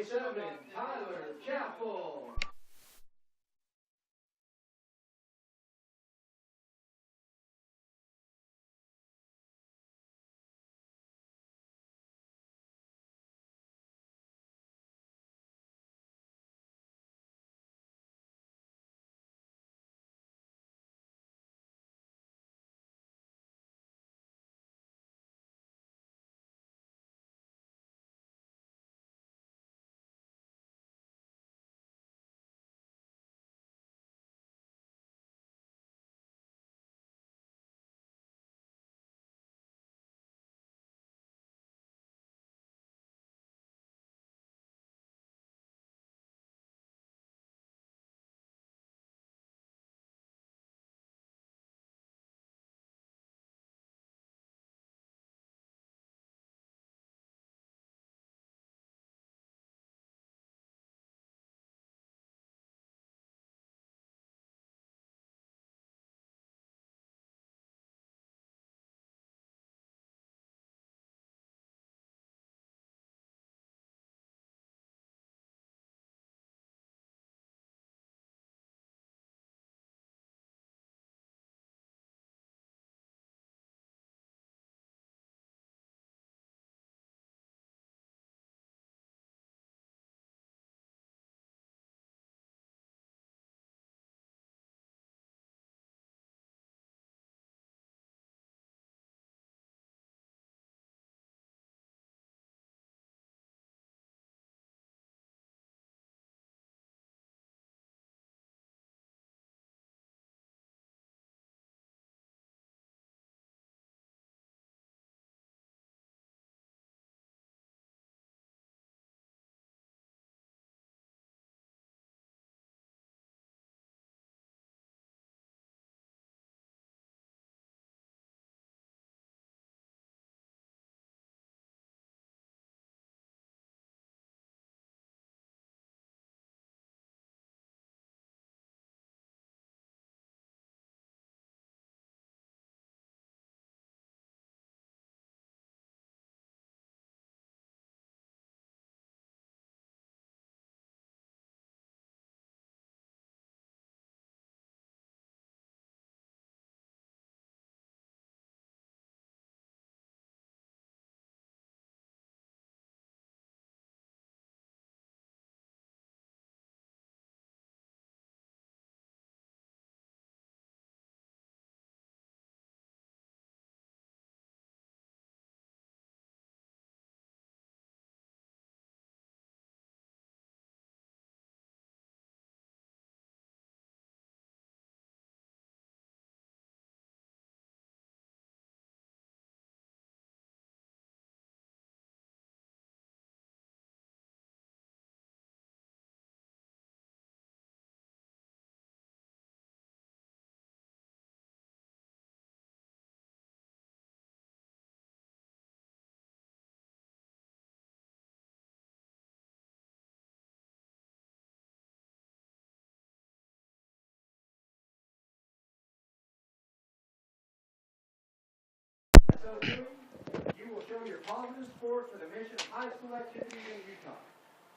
27, Tyler Chappell. You will show your positive support for the mission of high school activities in Utah.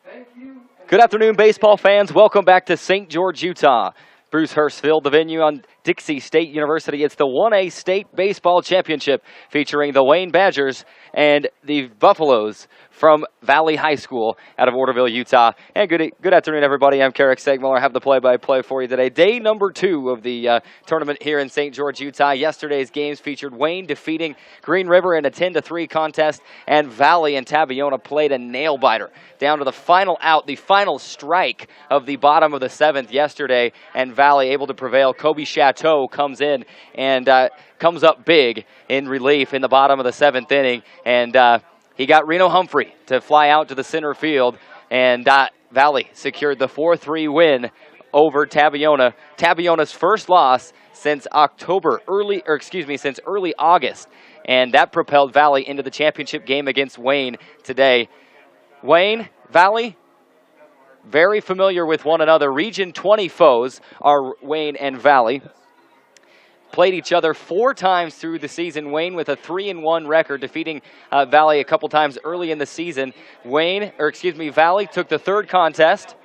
Thank you. Good afternoon, baseball fans. Welcome back to St. George, Utah. Bruce Hurstfield, the venue on Dixie State University. It's the 1A State Baseball Championship featuring the Wayne Badgers and the Buffaloes from Valley High School out of Orderville, Utah. And good afternoon, everybody. I'm Carrick Segmuller. I have the play-by-play for you today. Day number 2 of the tournament here in St. George, Utah. Yesterday's games featured Wayne defeating Green River in a 10-3 contest, and Valley and Tabiona played a nail-biter down to the final out, the final strike of the bottom of the 7th yesterday, and Valley able to prevail. Kobe Chateau comes in and comes up big in relief in the bottom of the 7th inning, and he got Reno Humphrey to fly out to the center field, and Valley secured the 4-3 win over Tabiona. Tabiona's first loss since since early August, and that propelled Valley into the championship game against Wayne today. Wayne, Valley, very familiar with one another. Region 20 foes are Wayne and Valley. played each other 4 times through the season. Wayne with a 3-1 record, defeating Valley a couple times early in the season. Valley took the 3rd contest,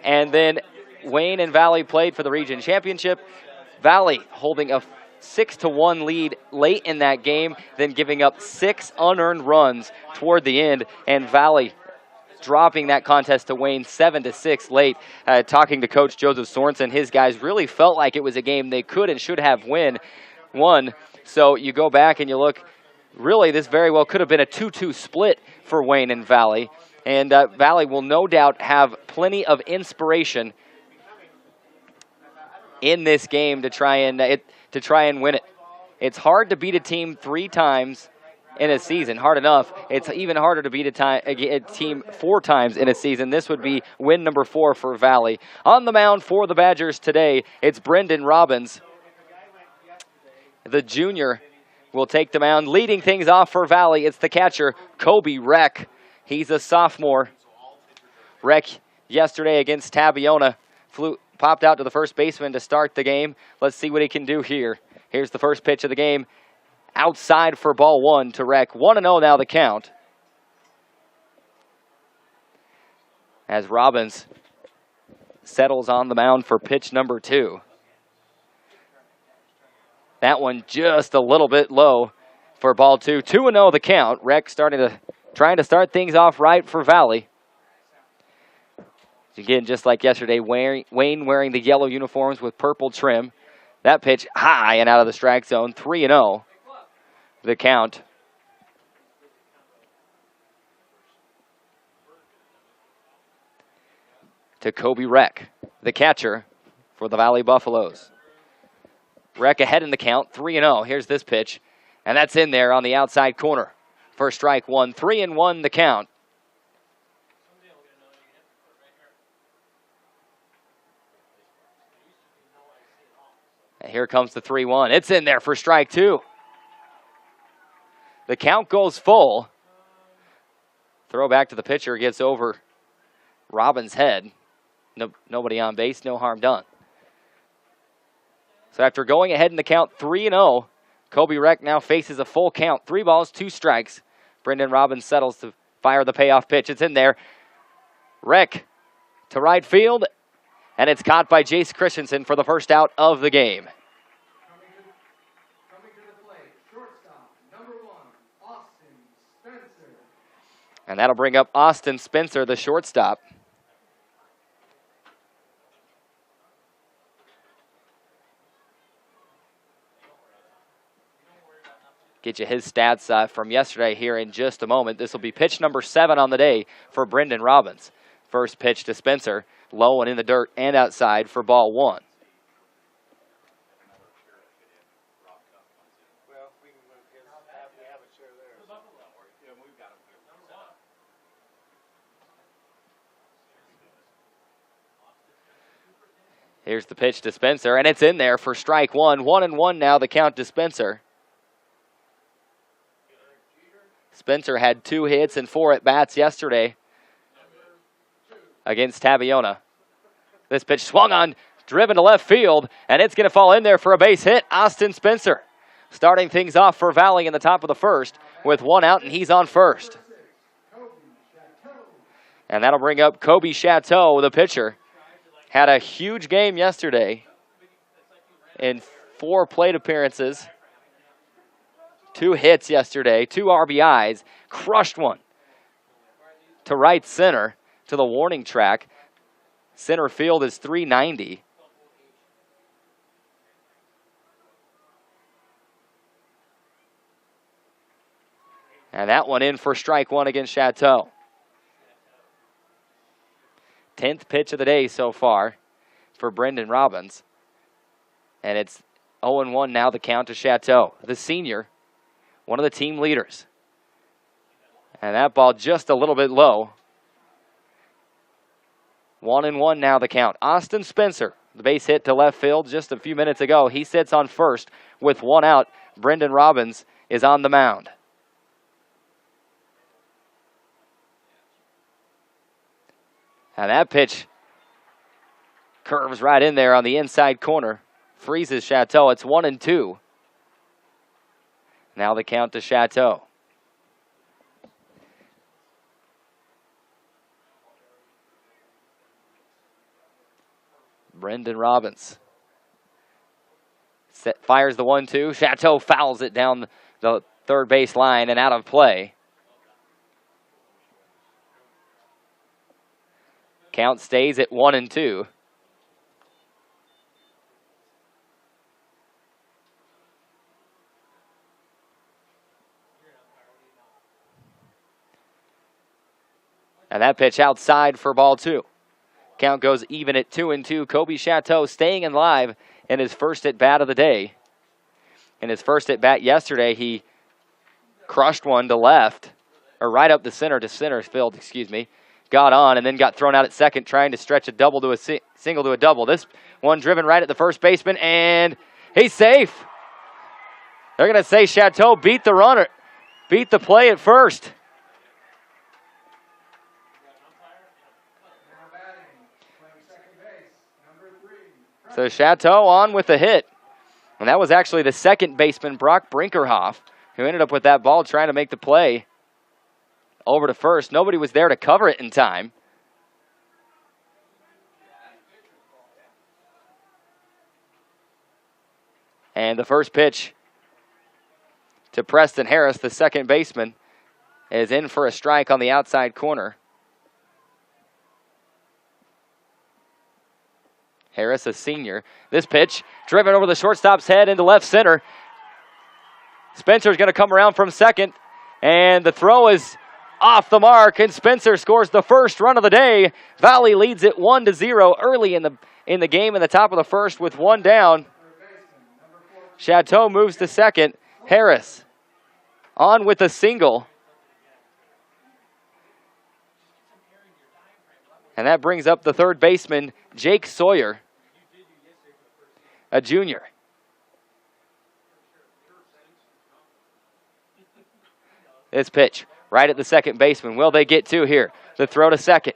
and then Wayne and Valley played for the region championship. Valley holding a 6-1 lead late in that game, then giving up 6 unearned runs toward the end, and Valley dropping that contest to Wayne 7-6 late. Talking to Coach Joseph Sorensen, his guys really felt like it was a game they could and should have won. So you go back and you look, really this very well could have been a 2-2 split for Wayne and Valley. And Valley will no doubt have plenty of inspiration in this game to try and win it. It's hard to beat a team 3 times in a season. Hard enough. It's even harder to beat a team 4 times in a season. This would be win number 4 for Valley. On the mound for the Badgers today, it's Brendan Robbins. The junior will take the mound. Leading things off for Valley, it's the catcher, Kobe Reck. He's a sophomore. Reck yesterday against Tabiona popped out to the first baseman to start the game. Let's see what he can do here. Here's the first pitch of the game. Outside for ball 1 to Reck. 1-0 now the count. As Robbins settles on the mound for pitch number 2. That one just a little bit low for ball 2. 2-0 the count. Reck trying to start things off right for Valley. Again, just like yesterday, Wayne wearing the yellow uniforms with purple trim. That pitch high and out of the strike zone. 3-0 the count. To Kobe Reck, the catcher for the Valley Buffaloes. Reck ahead in the count, 3-0. Here's this pitch, and that's in there on the outside corner for strike 1. 3-1 the count. And here comes the 3-1. It's in there for strike 2. The count goes full. Throw back to the pitcher, gets over Robbins' head. Nobody on base, no harm done. So after going ahead in the count 3-0, Kobe Reck now faces a full count. 3 balls, 2 strikes. Brendan Robbins settles to fire the payoff pitch. It's in there. Reck to right field, and it's caught by Jace Christensen for the first out of the game. Coming to the plate, shortstop, number 1, Austin Spencer. And that'll bring up Austin Spencer, the shortstop. Get you his stats from yesterday here in just a moment. This will be pitch number 7 on the day for Brendan Robbins. First pitch to Spencer, low and in the dirt and outside for ball 1. Here's the pitch to Spencer, and it's in there for strike 1. 1-1 now the count to Spencer. Spencer had 2 hits and 4 at-bats yesterday against Tabiona. This pitch swung on, driven to left field, and it's going to fall in there for a base hit. Austin Spencer starting things off for Valley in the top of the first with 1 out, and he's on first. And that'll bring up Kobe Chateau, the pitcher. Had a huge game yesterday in 4 plate appearances. 2 hits yesterday, 2 RBIs, crushed one to right center to the warning track. Center field is 390. And that one in for strike 1 against Chateau. 10th pitch of the day so far for Brendan Robbins. And it's 0-1 now the count to Chateau, the senior, one of the team leaders. And that ball just a little bit low. 1-1 now the count. Austin Spencer, the base hit to left field just a few minutes ago. He sits on first with 1 out. Brendan Robbins is on the mound. And that pitch curves right in there on the inside corner freezes Chateau. It's 1-2. Now the count to Chateau. Brendan Robbins fires the 1-2. Chateau fouls it down the third base line and out of play. Count stays at 1-2. And that pitch outside for ball 2. Count goes even at 2-2. Kobe Chateau staying alive in his first at-bat of the day. In his first at-bat yesterday, he crushed one to left, or right up the center field, got on and then got thrown out at second trying to stretch a double to a single to a double. This one driven right at the first baseman, and he's safe. They're going to say Chateau beat the play at first. So Chateau on with the hit. And that was actually the second baseman, Brock Brinkerhoff, who ended up with that ball trying to make the play over to first. Nobody was there to cover it in time. And the first pitch to Preston Harris, the second baseman, is in for a strike on the outside corner. Harris, a senior. This pitch driven over the shortstop's head into left center. Spencer's going to come around from second, and the throw is off the mark, and Spencer scores the first run of the day. Valley leads it 1-0 early in the game in the top of the first with one down. Chateau moves to second. Harris on with a single. And that brings up the third baseman, Jake Sawyer, a junior. This pitch right at the second baseman. Will they get two here? The throw to second.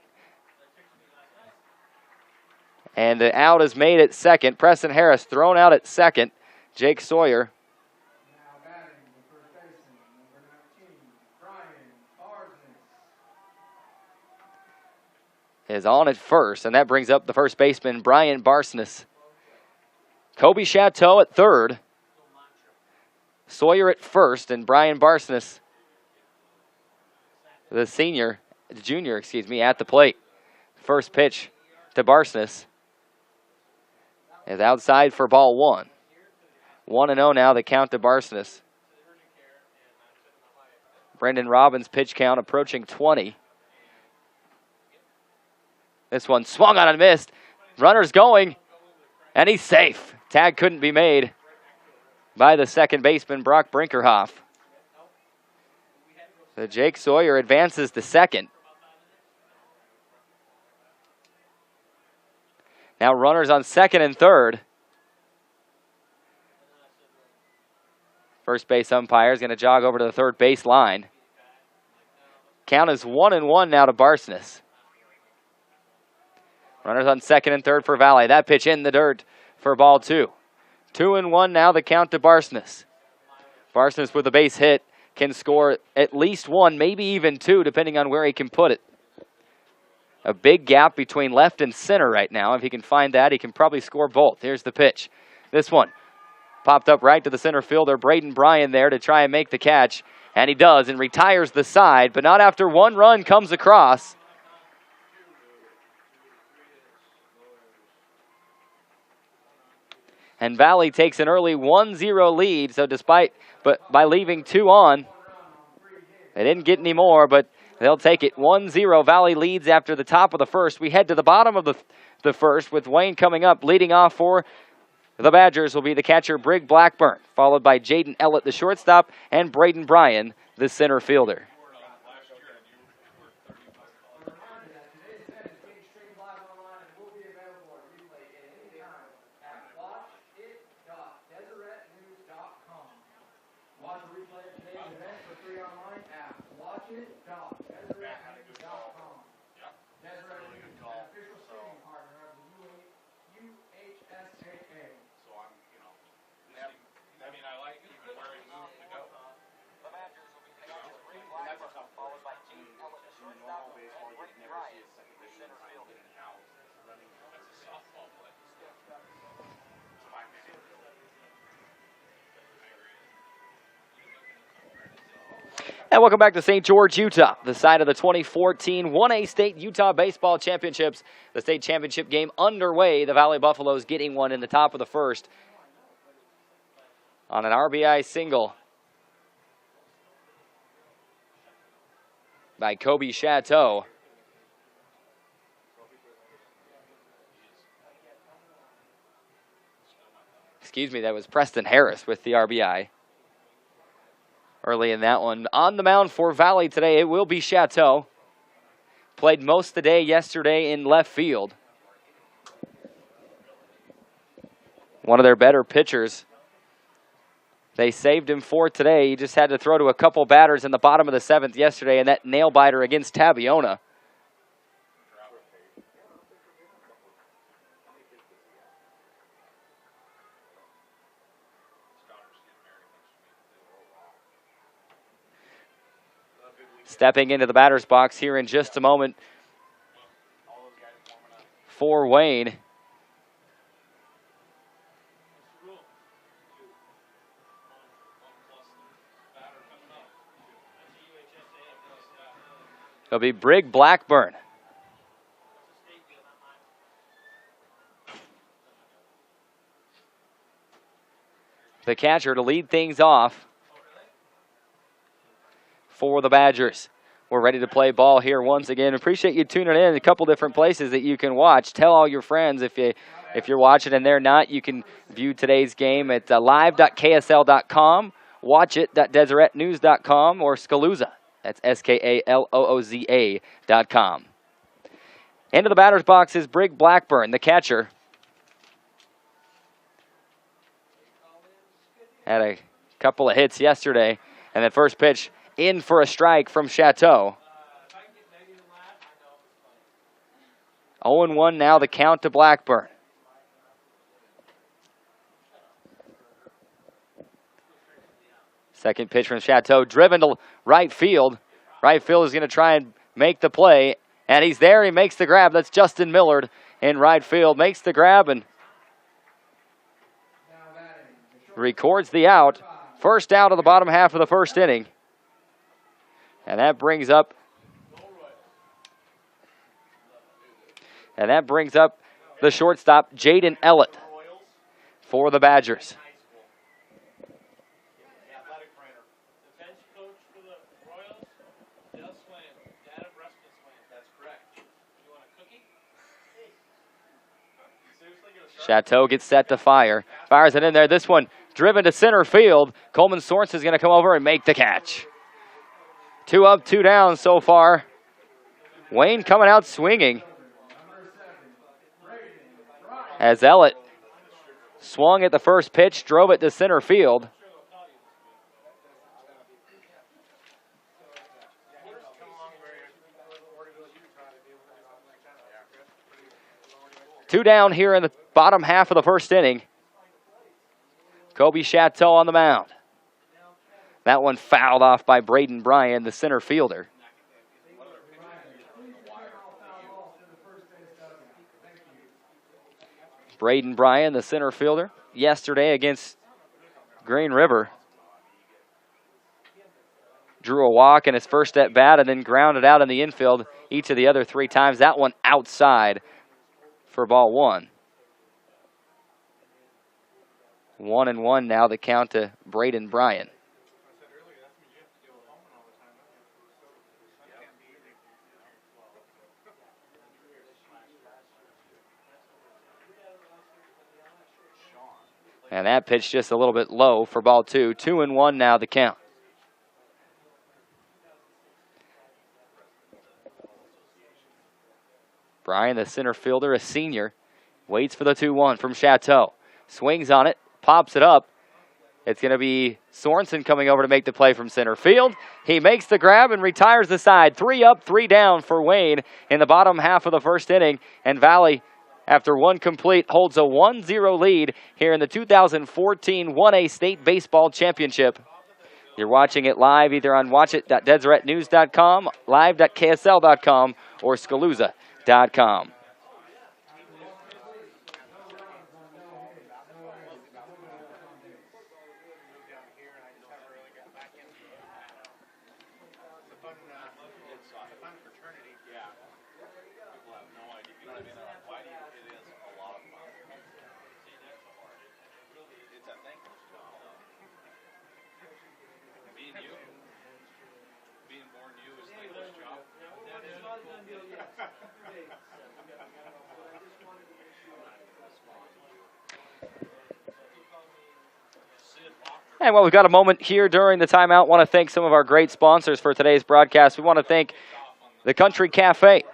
And the out is made at second. Preston Harris thrown out at second. Jake Sawyer is on at first, and that brings up the first baseman, Brian Barsness. Kobe Chateau at third. Sawyer at first, and Brian Barsness, the junior, at the plate. First pitch to Barsness is outside for ball 1. 1-0 now, the count to Barsness. Brendan Robbins' pitch count approaching 20. This one swung on and missed. Runner's going, and he's safe. Tag couldn't be made by the second baseman, Brock Brinkerhoff. So Jake Sawyer advances to second. Now runners on second and third. First base umpire is going to jog over to the third base line. Count is 1-1 now to Barsness. Runners on second and third for Valley. That pitch in the dirt for ball 2. 2-1 now, the count to Barsness. Barsness with a base hit can score at least one, maybe even two, depending on where he can put it. A big gap between left and center right now. If he can find that, he can probably score both. Here's the pitch. This one popped up right to the center fielder, Braden Bryan, there to try and make the catch. And he does and retires the side, but not after one run comes across. And Valley takes an early 1-0 lead, so by leaving two on, they didn't get any more, but they'll take it 1-0. Valley leads after the top of the first. We head to the bottom of the first with Wayne coming up. Leading off for the Badgers will be the catcher, Brig Blackburn, followed by Jaden Ellett, the shortstop, and Braden Bryan, the center fielder. UHSAA. So I'm And welcome back to St. George, Utah, the site of the 2014 1A State Utah Baseball Championships. The state championship game underway. The Valley Buffaloes getting one in the top of the first on an RBI single by Kobe Chateau. Excuse me, that was Preston Harris with the RBI. Early in that one. On the mound for Valley today, it will be Chateau. Played most of the day yesterday in left field. One of their better pitchers. They saved him for today. He just had to throw to a couple batters in the bottom of the 7th yesterday, and that nail-biter against Tabiona. Stepping into the batter's box here in just a moment for Wayne. It'll be Brig Blackburn. The catcher to lead things off for the Badgers. We're ready to play ball here once again. Appreciate you tuning in. A couple different places that you can watch. Tell all your friends if you're watching and they're not. You can view today's game at live.ksl.com, watchit.deseretnews.com, or Scalooza. That's SKALOOZA.com. Into the batter's box is Brig Blackburn, the catcher. Had a couple of hits yesterday, and that first pitch in for a strike from Chateau. 0-1 now, the count to Blackburn. Second pitch from Chateau, driven to right field. Right field is going to try and make the play, and he's there. He makes the grab. That's Justin Millard in right field. Makes the grab and records the out. First out of the bottom half of the first inning. And that brings up the shortstop, Jaden Ellett, for the Badgers. Chateau gets set to fire. Fires it in there. This one driven to center field. Coleman Sorensen is going to come over and make the catch. 2 up, 2 down so far. Wayne coming out swinging. As Ellett swung at the first pitch, drove it to center field. Two down here in the bottom half of the first inning. Kobe Chateau on the mound. That one fouled off by Braden Bryan, the center fielder. Braden Bryan, the center fielder, yesterday against Green River. Drew a walk in his first at bat and then grounded out in the infield each of the other 3 times. That one outside for ball 1. 1-1 now, the count to Braden Bryan. And that pitch just a little bit low for ball 2. 2-1 now, the count. Bryan, the center fielder, a senior, waits for the 2-1 from Chateau. Swings on it, pops it up. It's going to be Sorensen coming over to make the play from center field. He makes the grab and retires the side. 3 up, 3 down for Wayne in the bottom half of the first inning. And Valley, after one complete, holds a 1-0 lead here in the 2014 1A State Baseball Championship. You're watching it live either on watchit.deseretnews.com, live.ksl.com, or Scalooza.com. And while we've got a moment here during the timeout, want to thank some of our great sponsors for today's broadcast. We want to thank the Country Cafe.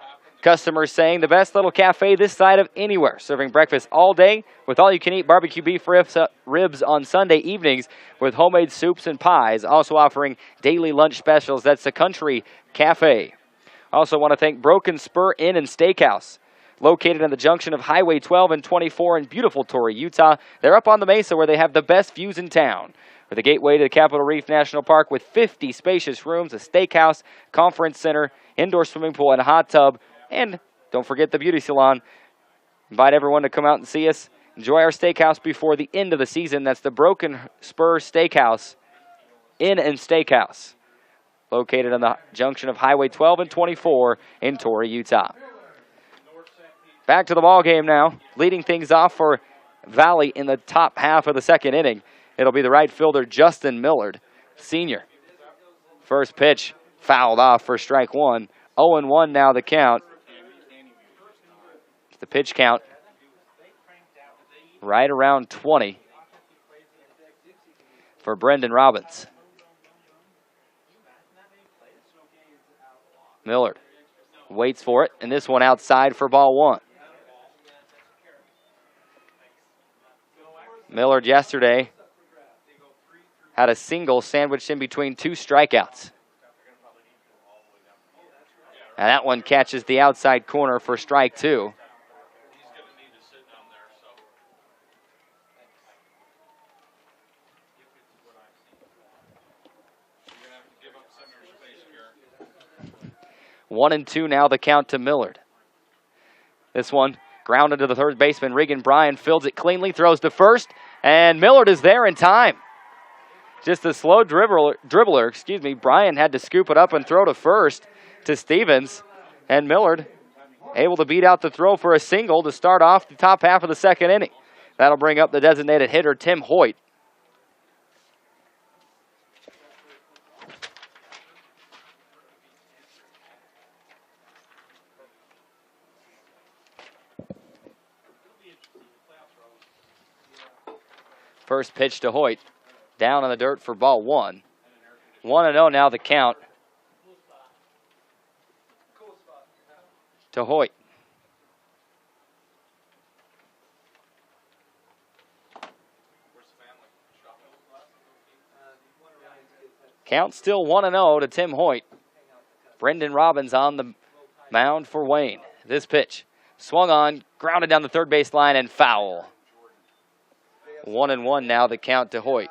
Customers saying the best little cafe this side of anywhere. Serving breakfast all day with all-you-can-eat barbecue beef ribs on Sunday evenings with homemade soups and pies. Also offering daily lunch specials. That's the Country Cafe. Also want to thank Broken Spur Inn and Steakhouse. Located on the junction of Highway 12 and 24 in beautiful Torrey, Utah. They're up on the mesa where they have the best views in town. With a gateway to the Capitol Reef National Park with 50 spacious rooms, a steakhouse, conference center, indoor swimming pool, and a hot tub. And don't forget the beauty salon. Invite everyone to come out and see us. Enjoy our steakhouse before the end of the season. That's the Broken Spur Steakhouse, Inn and Steakhouse. Located on the junction of Highway 12 and 24 in Torrey, Utah. Back to the ball game now. Leading things off for Valley in the top half of the second inning. It'll be the right fielder, Justin Millard, senior. First pitch fouled off for strike one. 0-1 now the count. The pitch count right around 20 for Brendan Robbins. Millard waits for it, and this one outside for ball one. Millard yesterday had a single sandwiched in between two strikeouts. And that one catches the outside corner for strike two. One and two now the count to Millard. This one grounded to the third baseman. Regan Bryan fields it cleanly, throws to first, and Millard is there in time. Just a slow dribbler, Bryan had to scoop it up and throw to first to Stevens, and Millard able to beat out the throw for a single to start off the top half of the second inning. That'll bring up the designated hitter, Tim Hoyt. First pitch to Hoyt. Down on the dirt for ball one. 1-0 now the count to Hoyt. Count still 1-0 to Tim Hoyt. Brendan Robbins on the mound for Wayne. This pitch swung on, grounded down the third base line, and foul. 1-1 now the count to Hoyt.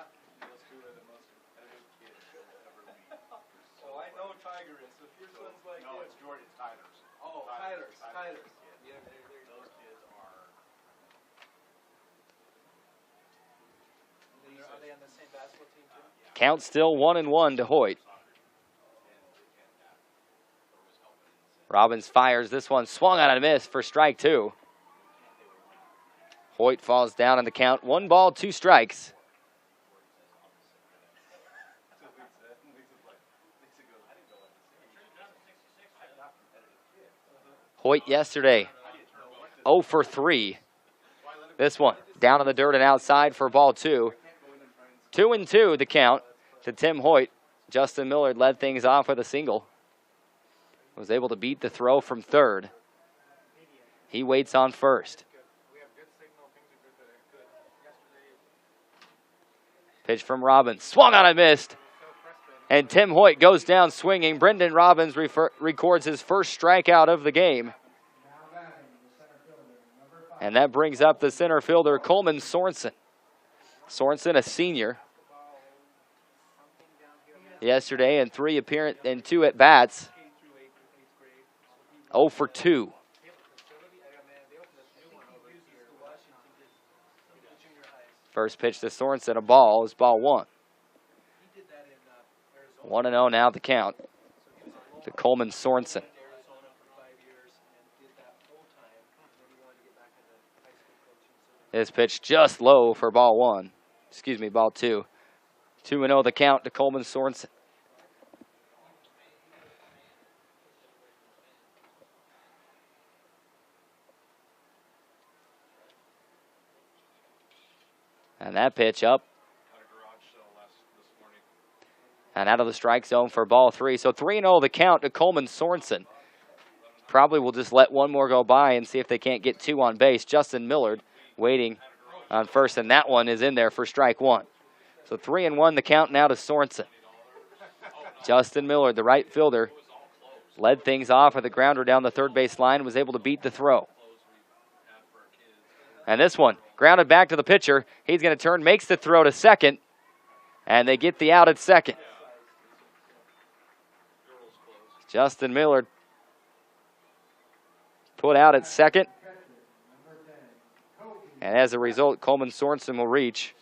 Count still 1-1 to Hoyt. Robbins fires this one, swung on and missed for strike two. Hoyt falls down on the count. 1 ball, 2 strikes. Hoyt yesterday, 0 for 3. This one down in the dirt and outside for ball two. 2-2 the count to Tim Hoyt. Justin Millard led things off with a single. Was able to beat the throw from third. He waits on first. Pitch from Robbins. Swung on and missed. And Tim Hoyt goes down swinging. Brendan Robbins records his first strikeout of the game. And that brings up the center fielder, Coleman Sorensen. Sorensen, a senior. Yesterday in 2 at-bats. 0 for 2. First pitch to Sorensen, a ball, is ball one. 1-0 now the count to Coleman Sorensen. This pitch just low for ball one. Excuse me, ball 2. 2-0 the count to Coleman Sorensen. And that pitch up. And out of the strike zone for ball 3. So 3-0 the count to Coleman Sorensen. Probably will just let one more go by and see if they can't get 2 on base. Justin Millard waiting on first, and that one is in there for strike 1. So 3-1 the count now to Sorensen. Justin Millard, the right fielder, led things off with a grounder down the third base line, was able to beat the throw. And this one, grounded back to the pitcher. He's going to turn, makes the throw to second, and they get the out at second. Justin Millard put out at second. And as a result, Coleman Sorensen will reach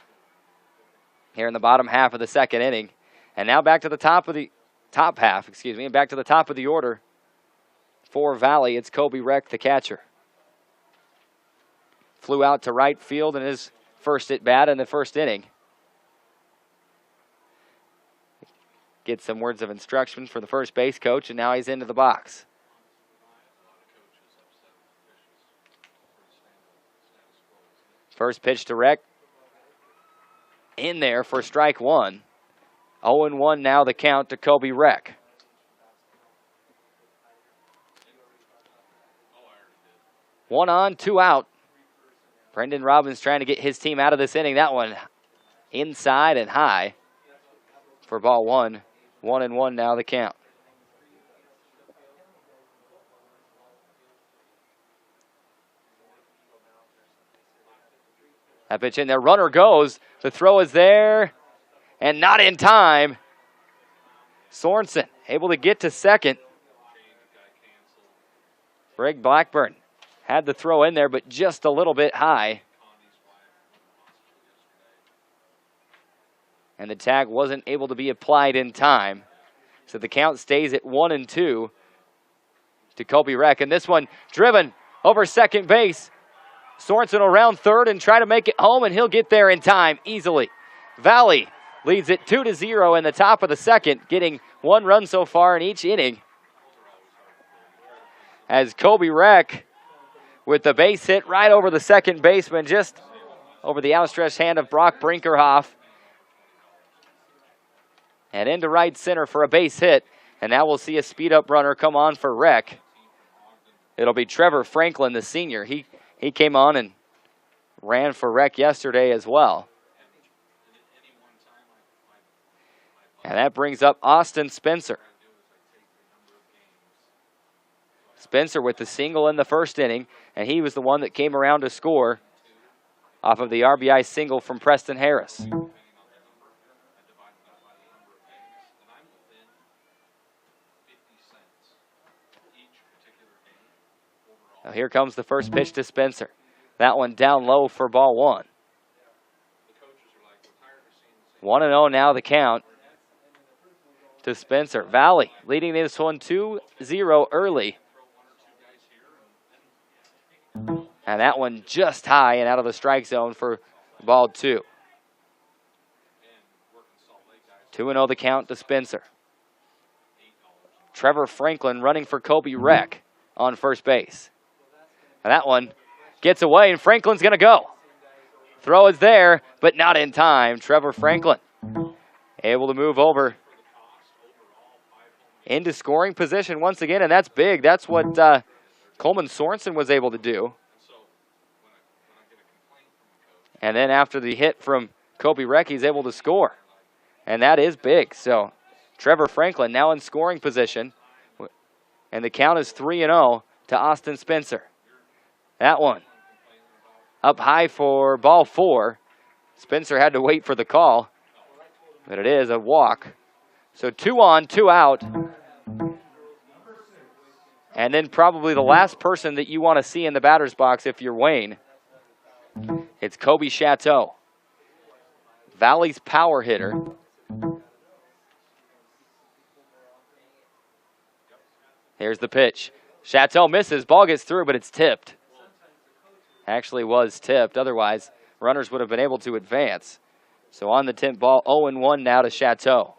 here in the bottom half of the second inning. And now back to the top half, and back to the top of the order for Valley. It's Kobe Reck, the catcher. Flew out to right field in his first at bat in the first inning. Get some words of instruction for the first base coach, and now he's into the box. First pitch to Reck. In there for strike 1. 0-1 now the count to Kobe Reck. One on, 2 out. Brendan Robbins trying to get his team out of this inning. That one inside and high for ball 1. 1-1 now the count. That pitch in there. Runner goes. The throw is there. And not in time. Sorensen able to get to second. Greg Blackburn had the throw in there, but just a little bit high. And the tag wasn't able to be applied in time. So the count stays at 1-2 to Kobe Reck. And this one driven over second base. Sorensen will round third and try to make it home, and he'll get there in time easily. Valley leads it 2-0 in the top of the second, getting 1 run so far in each inning. As Kobe Reck with the base hit right over the second baseman, just over the outstretched hand of Brock Brinkerhoff. And into right center for a base hit. And now we'll see a speed-up runner come on for Reck. It'll be Trevor Franklin, the senior. He came on and ran for Reck yesterday as well. And that brings up Austin Spencer. Spencer with the single in the first inning, and he was the one that came around to score off of the RBI single from Preston Harris. Now here comes the first pitch to Spencer. That one down low for ball 1. 1-0 now the count to Spencer. Valley leading this one 2-0 early. And that one just high and out of the strike zone for ball 2. 2-0 the count to Spencer. Trevor Franklin running for Kobe Reck on first base. And that one gets away, and Franklin's going to go. Throw is there, but not in time. Trevor Franklin able to move over into scoring position once again, and that's big. That's what Coleman Sorensen was able to do. And then after the hit from Kobe Reck, he's able to score. And that is big. So Trevor Franklin now in scoring position. And the count is 3-0 to Austin Spencer. That one up high for ball 4. Spencer had to wait for the call, but it is a walk. So 2 on, 2 out. And then probably the last person that you want to see in the batter's box if you're Wayne, it's Kobe Chateau, Valley's power hitter. Here's the pitch. Chateau misses. Ball gets through, but it's tipped. Actually was tipped. Otherwise, runners would have been able to advance. So on the 10th ball, 0-1 now to Chateau.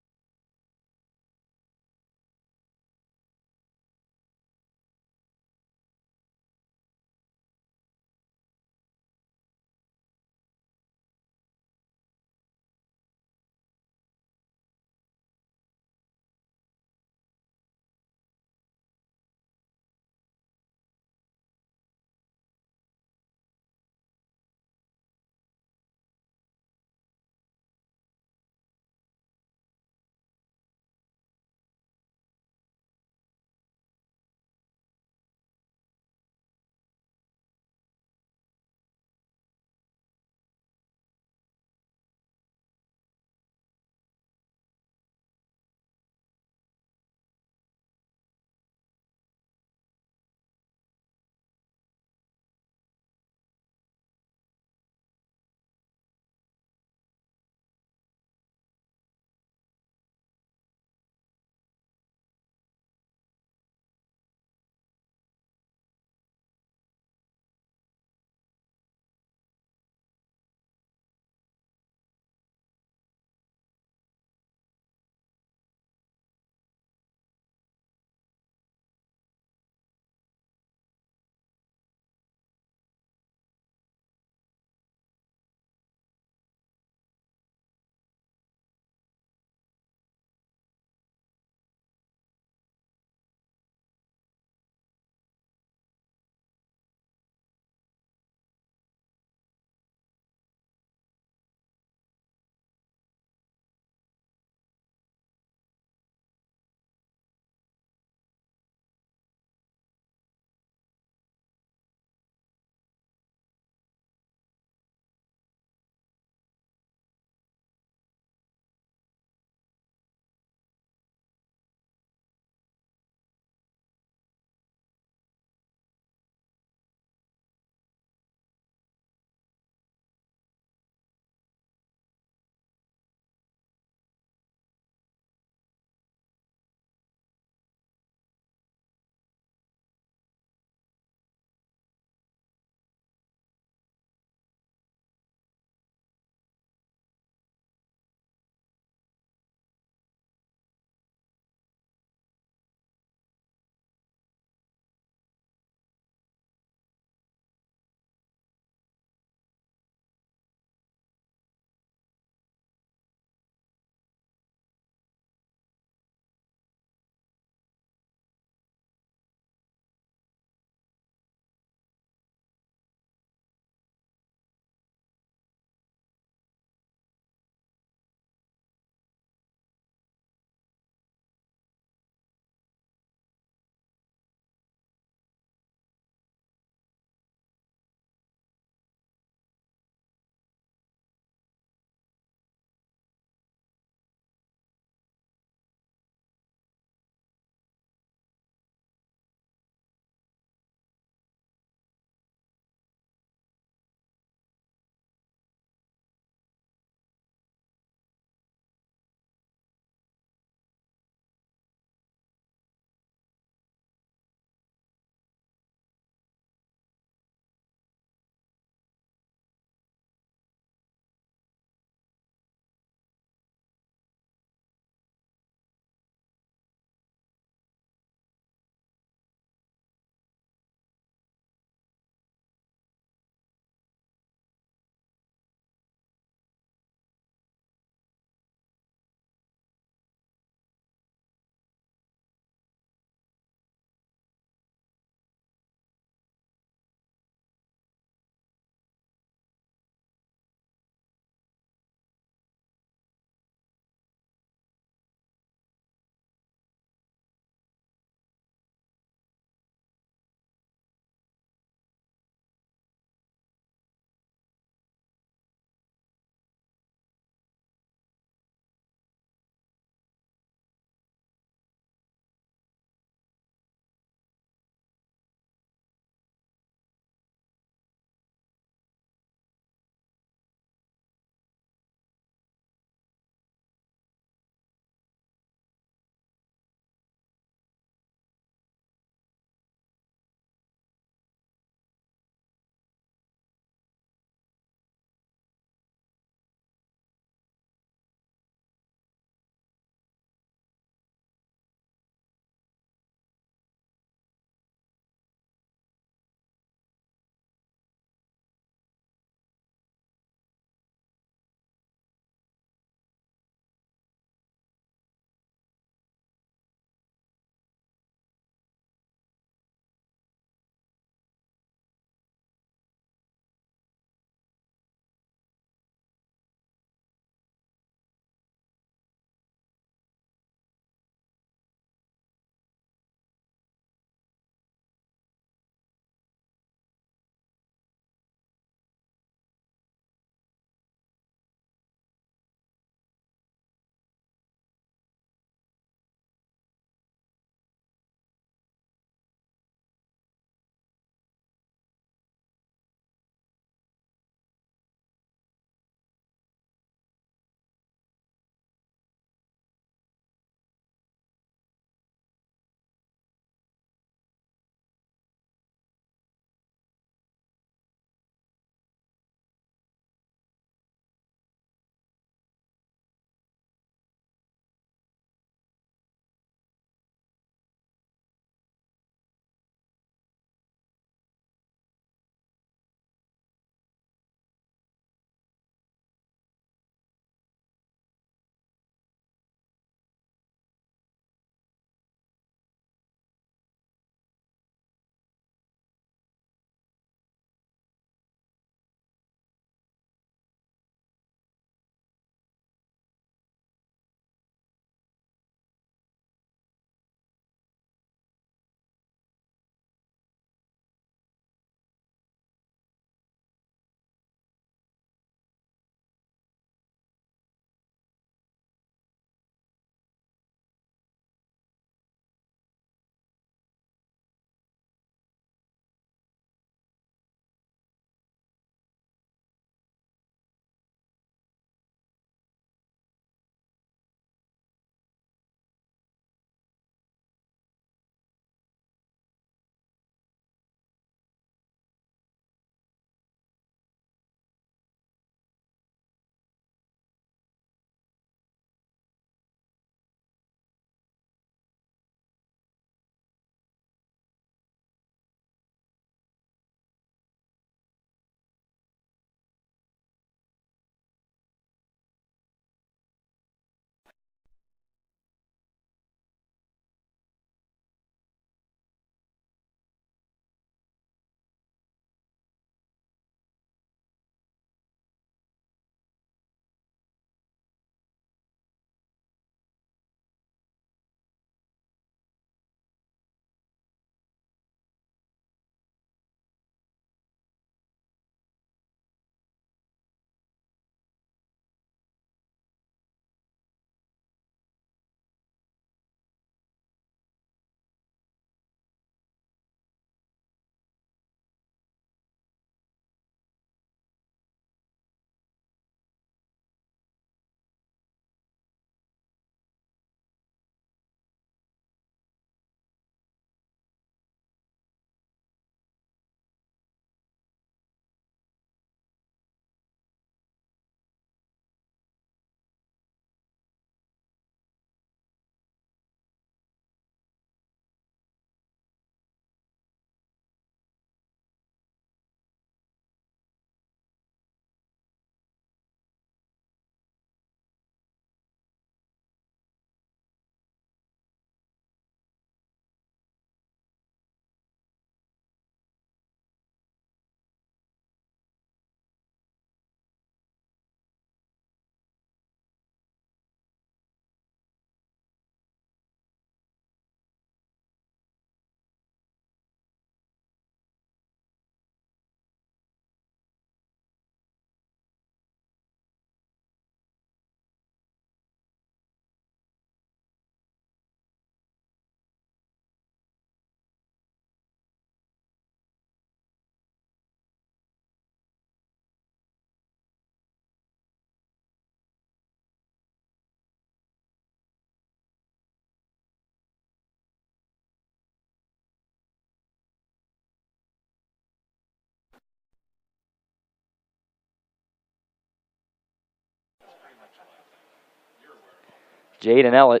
Jaden Ellett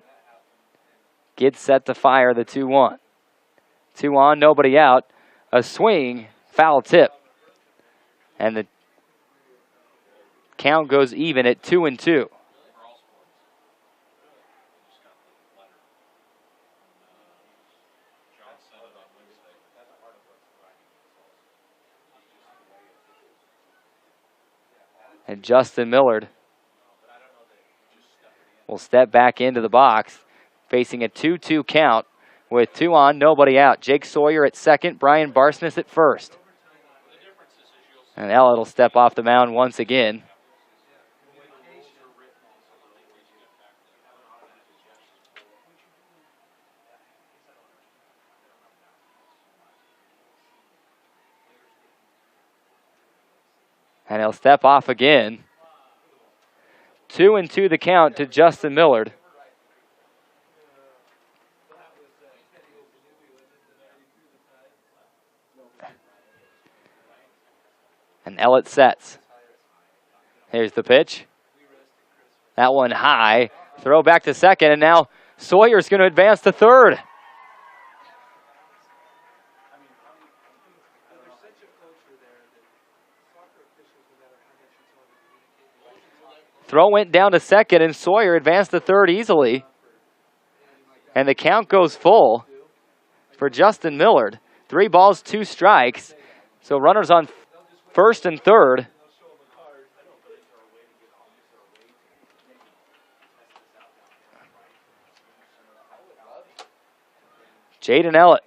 gets set to fire the 2-1. 2 on, nobody out. A swing, foul tip. And the count goes even at 2-2. And Justin Millard will step back into the box, facing a 2-2 count with 2 on, nobody out. Jake Sawyer at second, Brian Barsness at first. And Ellett will step off the mound once again. And he'll step off again. 2-2 the count to Justin Millard. And Ellett sets. Here's the pitch. That one high. Throw back to second, and now Sawyer's going to advance to third. Throw went down to second, and Sawyer advanced to third easily. And the count goes full for Justin Millard. 3 balls, 2 strikes. So runners on first and third. Jaden Ellett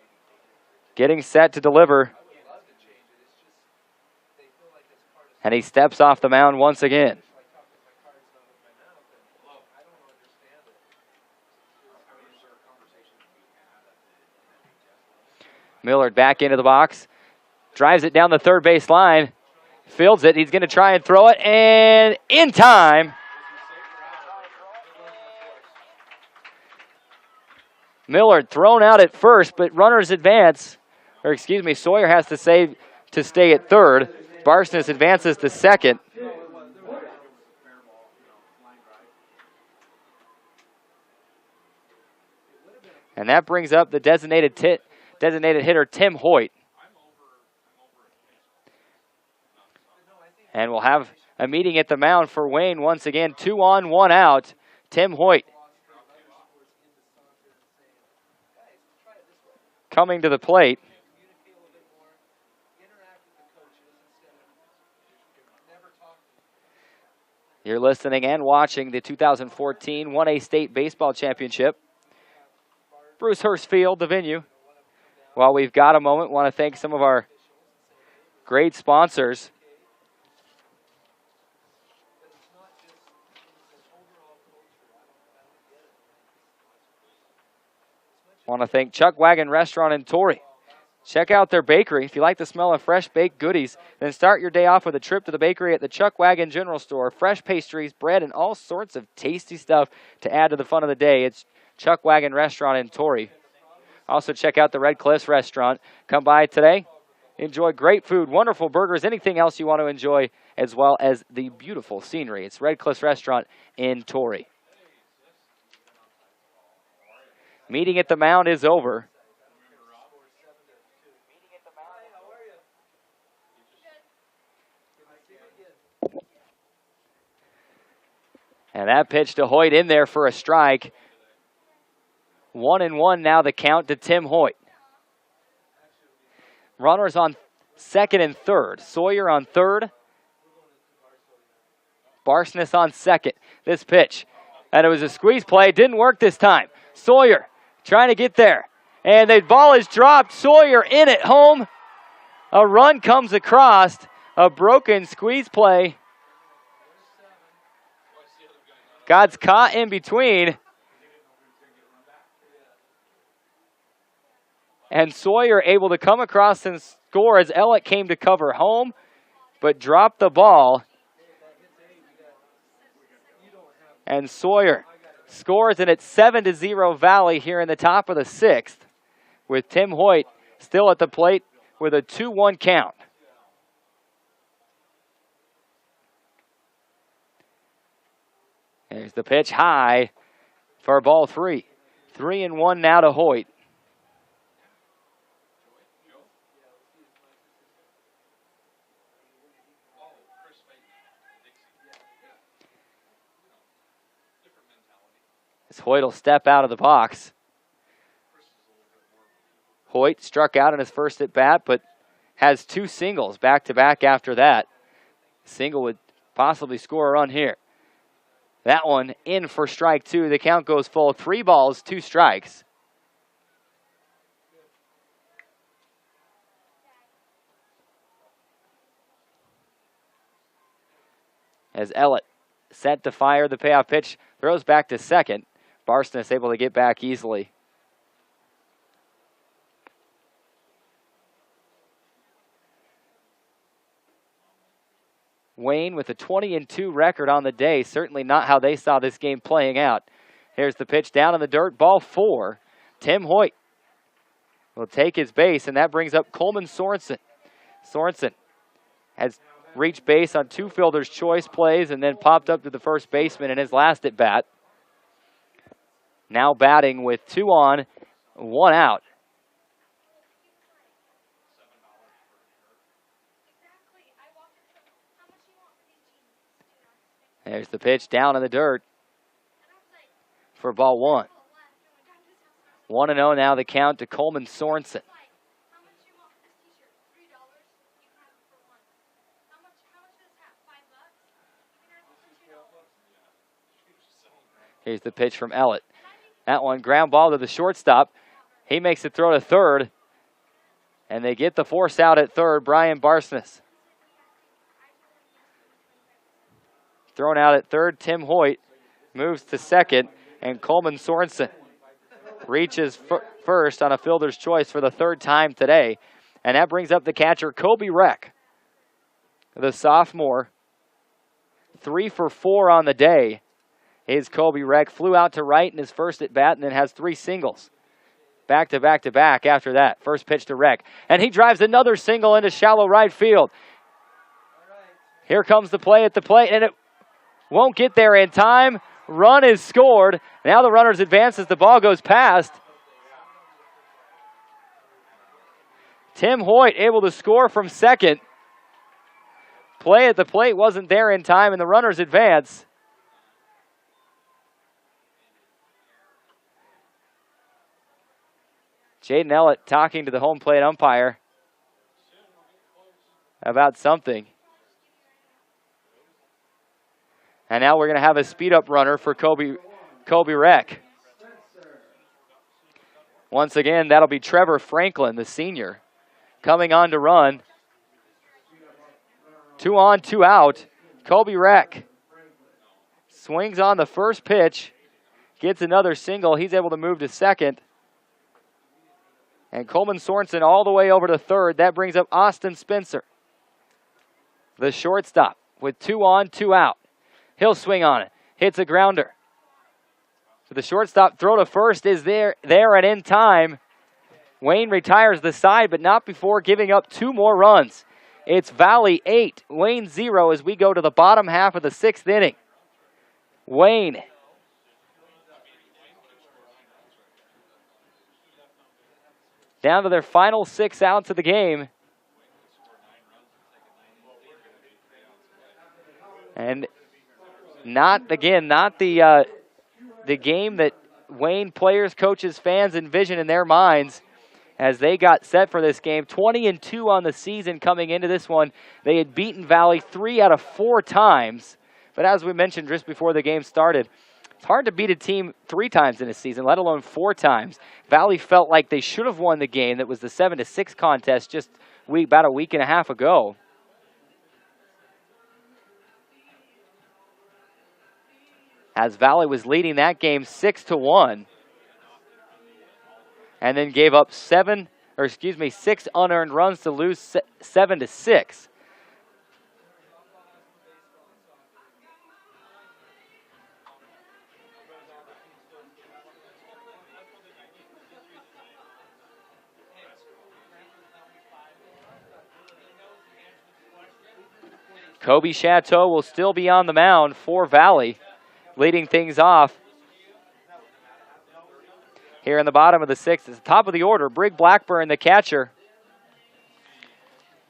getting set to deliver. And he steps off the mound once again. Millard back into the box. Drives it down the third base line. Fields it. He's going to try and throw it. And in time. Millard thrown out at first, but runners advance. Or excuse me, Sawyer has to stay at third. Barsness advances to second. And that brings up the designated hitter, Tim Hoyt. And we'll have a meeting at the mound for Wayne once again. 2 on, 1 out. Tim Hoyt coming to the plate. You're listening and watching the 2014 1A State Baseball Championship. Bruce Hurst Field, the venue. While we've got a moment, want to thank some of our great sponsors. Want to thank Chuck Wagon Restaurant in Torrey. Check out their bakery. If you like the smell of fresh baked goodies, then start your day off with a trip to the bakery at the Chuck Wagon General Store. Fresh pastries, bread, and all sorts of tasty stuff to add to the fun of the day. It's Chuck Wagon Restaurant in Torrey. Also check out the Red Cliffs Restaurant. Come by today. Enjoy great food, wonderful burgers, anything else you want to enjoy, as well as the beautiful scenery. It's Red Cliffs Restaurant in Torrey. Meeting at the mound is over. And that pitch to Hoyt in there for a strike. 1-1 now the count to Tim Hoyt. Runners on second and third. Sawyer on third. Barsness on second. This pitch. And it was a squeeze play. Didn't work this time. Sawyer trying to get there. And the ball is dropped. Sawyer in at home. A run comes across. A broken squeeze play. God's caught in between. And Sawyer able to come across and score as Ellett came to cover home, but dropped the ball. And Sawyer scores, and it's 7-0 Valley here in the top of the 6th, with Tim Hoyt still at the plate with a 2-1 count. There's the pitch high. for ball 3. 3-1 now to Hoyt. As Hoyt will step out of the box. Hoyt struck out in his first at bat, but has 2 singles back-to-back after that. Single would possibly score a run here. That one in for strike 2. The count goes full. 3 balls, 2 strikes. As Ellett set to fire the payoff pitch, throws back to second. Barsness able to get back easily. Wayne with a 20-2 record on the day. Certainly not how they saw this game playing out. Here's the pitch down in the dirt. Ball 4. Tim Hoyt will take his base, and that brings up Coleman Sorensen. Sorensen has reached base on 2 fielder's choice plays and then popped up to the first baseman in his last at bat. Now batting with 2 on, 1 out. There's the pitch down in the dirt for ball 1. 1-0 now the count to Coleman Sorensen. Here's the pitch from Ellett. That one, ground ball to the shortstop. He makes the throw to third. And they get the force out at third, Brian Barsness. Thrown out at third, Tim Hoyt moves to second, and Coleman Sorensen reaches first on a fielder's choice for the 3rd time today. And that brings up the catcher, Kobe Reck, the sophomore. 3 for 4 on the day. His Kobe Reck flew out to right in his first at bat and then has 3 singles. Back to back to back after that. First pitch to Reck. And he drives another single into shallow right field. Here comes the play at the plate, and it won't get there in time. Run is scored. Now the runners advance as the ball goes past. Tim Hoyt able to score from second. Play at the plate wasn't there in time, and the runners advance. Jaden Ellett talking to the home plate umpire about something. And now we're going to have a speed-up runner for Kobe Reck. Once again, that'll be Trevor Franklin, the senior, coming on to run. 2 on, 2 out. Kobe Reck swings on the first pitch, gets another single. He's able to move to second. And Coleman Sorensen all the way over to third. That brings up Austin Spencer, the shortstop, with 2 on, 2 out. He'll swing on it. Hits a grounder. So the shortstop throw to first is there and in time. Wayne retires the side, but not before giving up 2 more runs. It's Valley 8, Wayne 0 as we go to the bottom half of the 6th inning. Wayne down to their final 6 outs of the game. And not the game that Wayne players, coaches, fans envision in their minds as they got set for this game. 20-2 on the season coming into this one. They had beaten Valley 3 out of 4 times. But as we mentioned just before the game started, it's hard to beat a team 3 times in a season, let alone 4 times. Valley felt like they should have won the game that was the 7-6 contest just about a week and a half ago. As Valley was leading that game 6-1, and then gave up 6 unearned runs to lose 7-6. Kobe Chateau will still be on the mound for Valley, leading things off. here in the bottom of the 6th. It's the top of the order. Brig Blackburn, the catcher.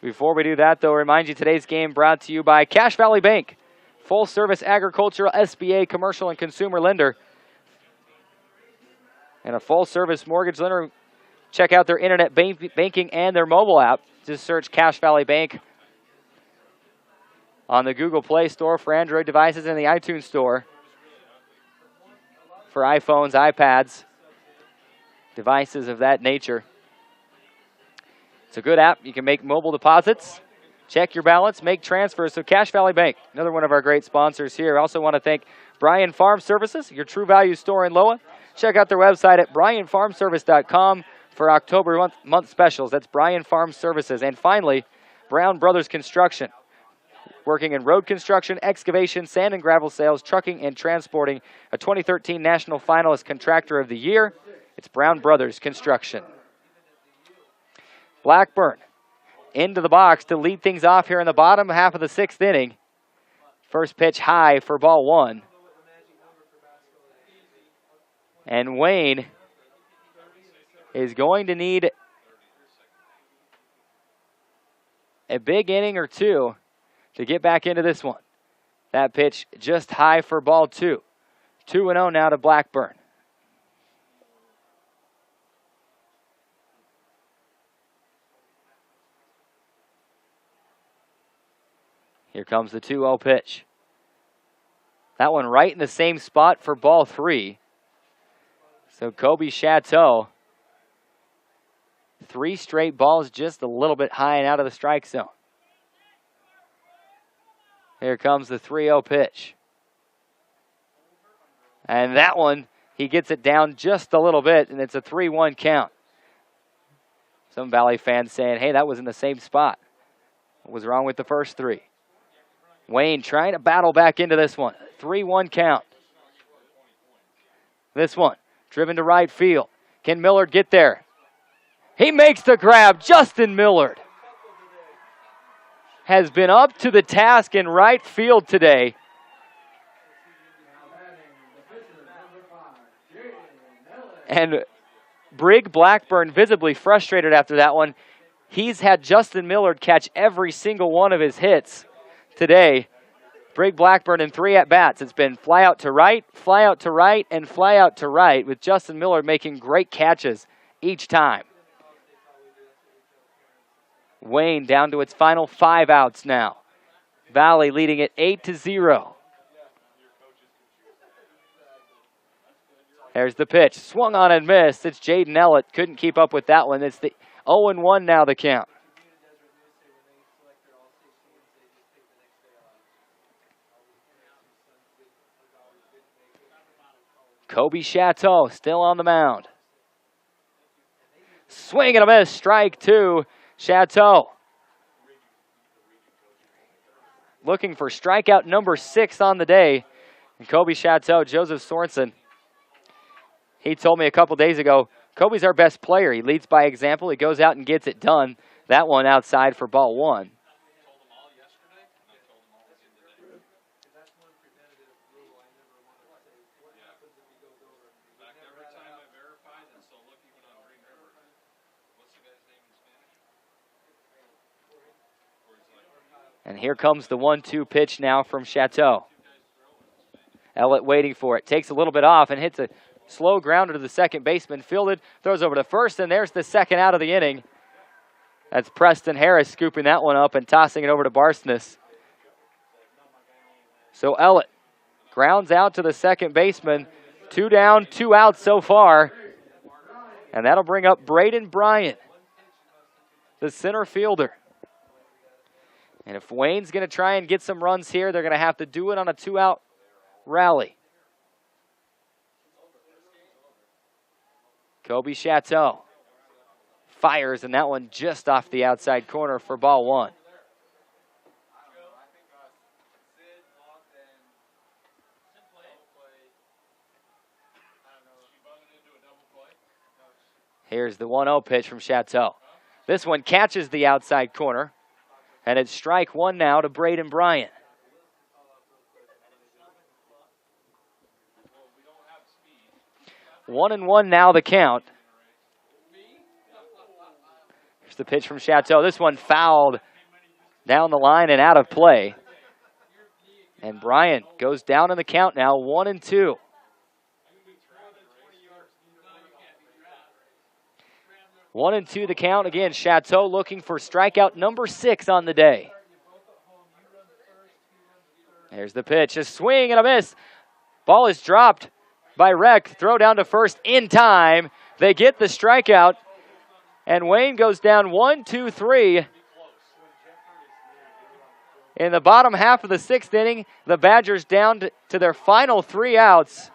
Before we do that, though, remind you today's game brought to you by Cache Valley Bank, full-service agricultural SBA commercial and consumer lender, and a full-service mortgage lender. Check out their internet banking and their mobile app. Just search Cache Valley Bank on the Google Play Store for Android devices and the iTunes Store for iPhones, iPads, devices of that nature. It's a good app. You can make mobile deposits, check your balance, make transfers. So Cache Valley Bank, another one of our great sponsors here. I also want to thank Bryan Farm Services, your True Value store in Loa. Check out their website at bryanfarmservice.com for October month specials. That's Bryan Farm Services. And finally, Brown Brothers Construction, working in road construction, excavation, sand and gravel sales, trucking, and transporting. A 2013 National Finalist Contractor of the Year. It's Brown Brothers Construction. Blackburn into the box to lead things off here in the bottom half of the 6th inning. First pitch high for ball 1. And Wayne is going to need a big inning or two to get back into this one. That pitch just high for ball 2. 2-0 now to Blackburn. Here comes the 2-0 pitch. That one right in the same spot for ball 3. So Kobe Chateau, 3 straight balls just a little bit high and out of the strike zone. Here comes the 3-0 pitch. And that one, he gets it down just a little bit, and it's a 3-1 count. Some Valley fans saying, hey, that was in the same spot. What was wrong with the first 3? Wayne trying to battle back into this one. 3-1 count. This one, driven to right field. Can Millard get there? He makes the grab. Justin Millard has been up to the task in right field today. And Brig Blackburn visibly frustrated after that one. He's had Justin Millard catch every single one of his hits today. Brig Blackburn in 3 at-bats. It's been fly out to right, fly out to right, and fly out to right, with Justin Millard making great catches each time. Wayne down to its final 5 outs now. Valley leading it 8-0. There's the pitch. Swung on and missed. It's Jaden Ellett. Couldn't keep up with that one. It's the 0-1 now, the count. Kobe Chateau still on the mound. Swing and a miss. Strike 2. Chateau. Looking for strikeout number 6 on the day. And Kobe Chateau, Joseph Sorensen, he told me a couple days ago, Kobe's our best player. He leads by example. He goes out and gets it done. That one outside for ball 1. And here comes the 1-2 pitch now from Chateau. Ellett waiting for it. Takes a little bit off and hits a slow grounder to the second baseman. Fielded, throws over to first, and there's the second out of the inning. That's Preston Harris scooping that one up and tossing it over to Barsness. So Ellett grounds out to the second baseman. 2 down, 2 out so far. And that'll bring up Braden Bryant, the center fielder. And if Wayne's going to try and get some runs here, they're going to have to do it on a 2-out rally. Kobe Chateau fires, and that one just off the outside corner for ball 1. Here's the 1-0 pitch from Chateau. This one catches the outside corner. And it's strike 1 now to Braden Bryant. 1-1 now the count. Here's the pitch from Chateau. This one fouled down the line and out of play. And Bryant goes down in the count now, 1-2. One and two the count. Again, Chateau looking for strikeout number 6 on the day. There's the pitch. A swing and a miss. Ball is dropped by Reck. Throw down to first in time. They get the strikeout. And Wayne goes down 1-2-3. In the bottom half of the 6th inning, the Badgers down to their final 3 outs.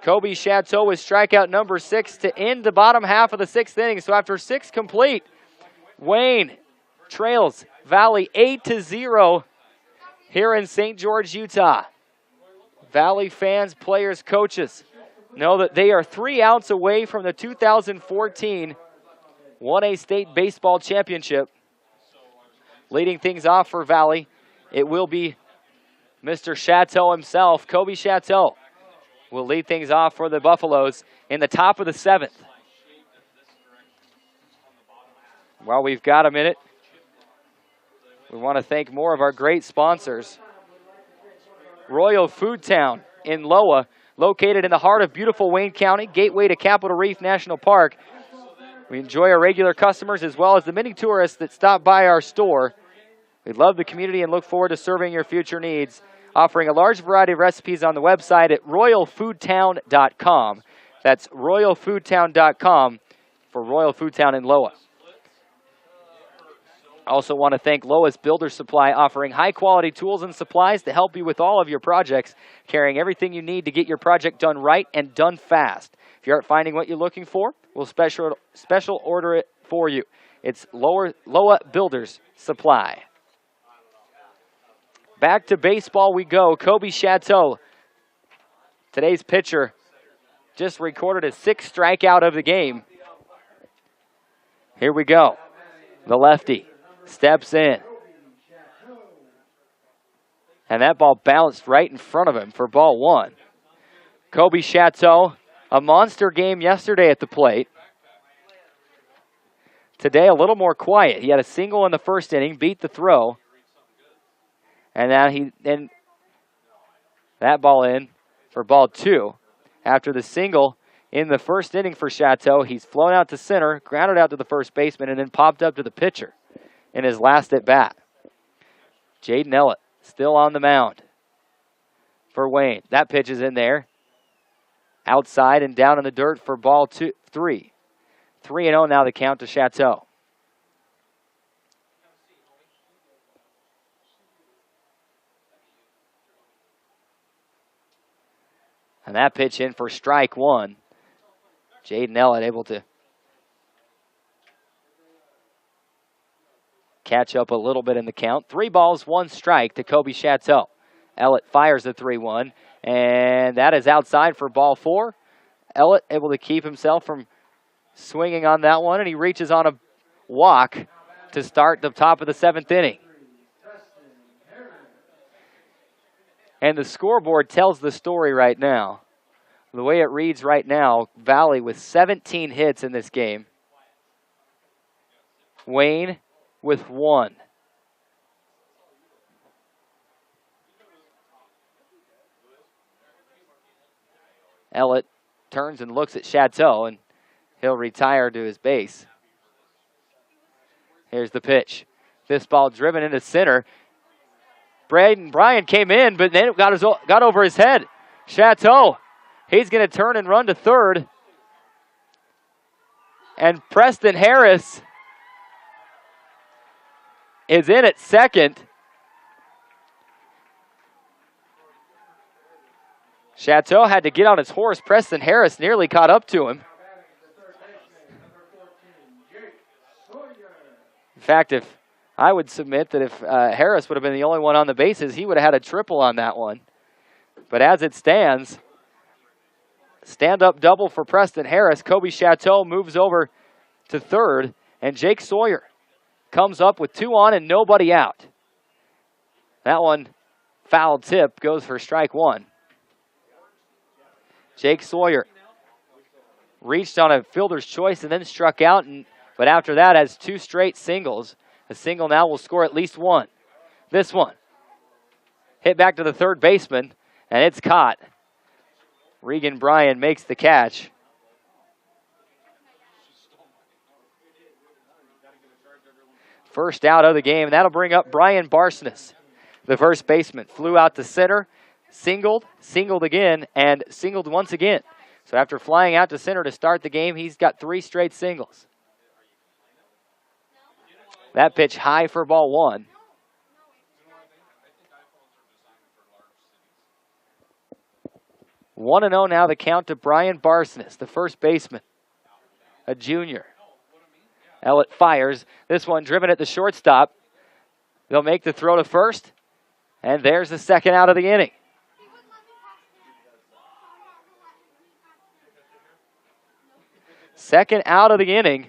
Kobe Chateau with strikeout number 6 to end the bottom half of the 6th inning. So after 6 complete, Wayne trails Valley 8-0 here in St. George, Utah. Valley fans, players, coaches know that they are 3 outs away from the 2014 1A State Baseball Championship. Leading things off for Valley, it will be Mr. Chateau himself, Kobe Chateau. Will lead things off for the Buffaloes in the top of the 7th. While we've got a minute, we want to thank more of our great sponsors. Royal Food Town in Loa, located in the heart of beautiful Wayne County, gateway to Capitol Reef National Park. We enjoy our regular customers as well as the many tourists that stop by our store. We love the community and look forward to serving your future needs. Offering a large variety of recipes on the website at royalfoodtown.com. That's royalfoodtown.com for Royal Food Town in Loa. I also want to thank Loa's Builder Supply, offering high-quality tools and supplies to help you with all of your projects, carrying everything you need to get your project done right and done fast. If you aren't finding what you're looking for, we'll special order it for you. It's Loa Builders Supply. Back to baseball we go. Kobe Chateau, today's pitcher, just recorded his 6th strikeout of the game. Here we go. The lefty steps in. And that ball bounced right in front of him for ball 1. Kobe Chateau, a monster game yesterday at the plate. Today a little more quiet. He had a single in the 1st inning, beat the throw. And now that ball in for ball 2. After the single in the 1st inning for Chateau, he's flown out to center, grounded out to the first baseman, and then popped up to the pitcher in his last at bat. Jaden Ellett still on the mound for Wayne. That pitch is in there. Outside and down in the dirt for ball 3. 3-0 now the count to Chateau. And that pitch in for strike 1. Jaden Ellett able to catch up a little bit in the count. 3 balls, 1 strike to Kobe Chateau. Ellett fires the 3-1, and that is outside for ball 4. Ellett able to keep himself from swinging on that one, and he reaches on a walk to start the top of the 7th inning. And the scoreboard tells the story right now. The way it reads right now, Valley with 17 hits in this game. Wayne with 1. Ellett turns and looks at Chateau, and he'll retire to his base. Here's the pitch. This ball driven into center. Bryan came in, but then it got over his head. Chateau, he's going to turn and run to third. And Preston Harris is in at second. Chateau had to get on his horse. Preston Harris nearly caught up to him. In fact, if I would submit that if Harris would have been the only one on the bases, he would have had a triple on that one. But as it stands, stand-up double for Preston Harris. Kobe Chateau moves over to third, and Jake Sawyer comes up with 2 on and nobody out. That one, foul tip, goes for strike 1. Jake Sawyer reached on a fielder's choice and then struck out, but after that has 2 straight singles. A single now will score at least 1. This one hit back to the third baseman, and it's caught. Regan Bryan makes the catch. First out of the game. That'll bring up Brian Barsness, the first baseman. Flew out to center, singled again, and singled once again. So after flying out to center to start the game, he's got 3 straight singles. That pitch high for ball 1. One and 0 now the count to Brian Barsness, the first baseman, a junior. Ellett fires. This one driven at the shortstop. They'll make the throw to first, and there's the second out of the inning. Second out of the inning.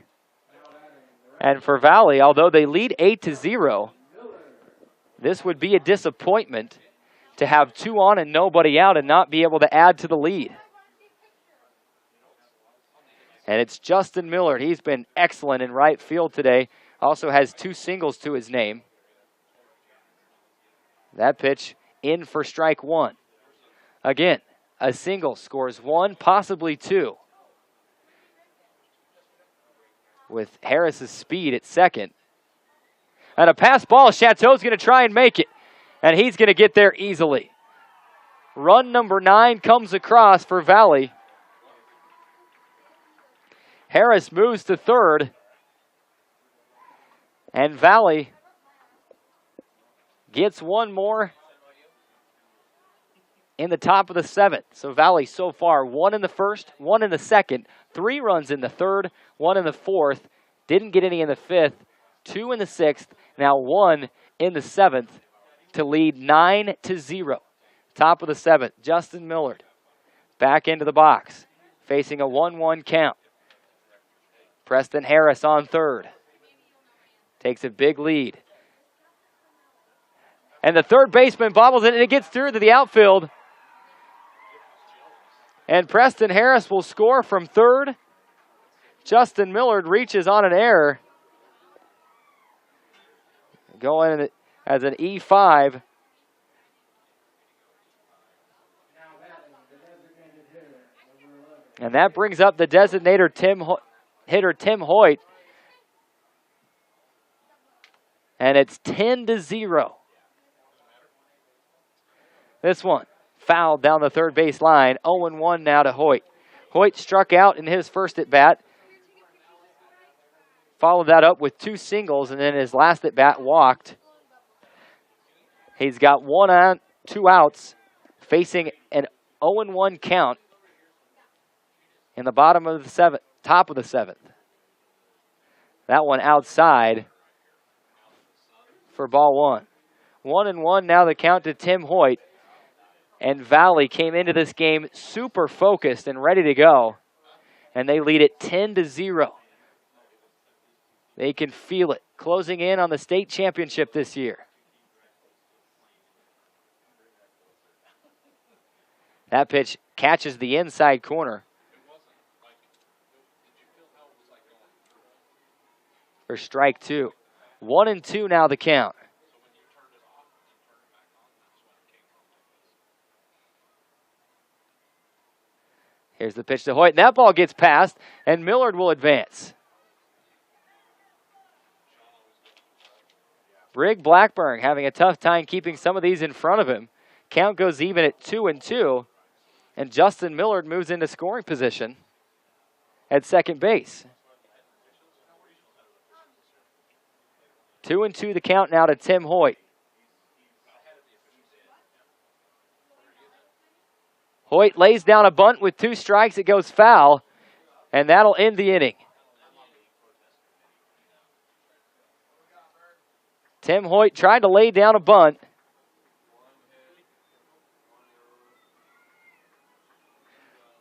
And for Valley, although they lead 8-0, this would be a disappointment to have 2 on and nobody out and not be able to add to the lead. And it's Justin Millard. He's been excellent in right field today. Also has 2 singles to his name. That pitch in for strike 1. Again, a single scores 1, possibly 2. With Harris's speed at second. And a pass ball. Chateau's going to try and make it. And he's going to get there easily. Run number 9 comes across for Valley. Harris moves to third. And Valley gets 1 more in the top of the 7th. So Valley so far 1 in the first, 1 in the second, 3 runs in the third, 1 in the fourth, didn't get any in the 5th, 2 in the 6th, now 1 in the 7th to lead 9-0. Top of the 7th, Justin Millard back into the box, facing a 1-1 count. Preston Harris on third. Takes a big lead. And the third baseman bobbles it, and it gets through to the outfield. And Preston Harris will score from third. Justin Millard reaches on an error. Going as an E5. And that brings up the designator hitter Tim Hoyt. And it's 10-0. This one fouled down the third base line. 0-1 now to Hoyt. Hoyt struck out in his first at bat. Followed that up with 2 singles, and then his last at bat walked. He's got 1 out, 2 outs, facing an 0-1 count in the bottom of the 7th, top of the 7th. That one outside for ball 1. 1-1 now the count to Tim Hoyt. And Valley came into this game super focused and ready to go. And they lead it 10-0. They can feel it closing in on the state championship this year. That pitch catches the inside corner. For strike 2. 1-2 now the count. Here's the pitch to Hoyt, and that ball gets past, and Millard will advance. Brig Blackburn having a tough time keeping some of these in front of him. Count goes even at 2-2, and Justin Millard moves into scoring position at second base. 2-2 the count now to Tim Hoyt. Hoyt lays down a bunt with 2 strikes. It goes foul, and that'll end the inning. Tim Hoyt tried to lay down a bunt.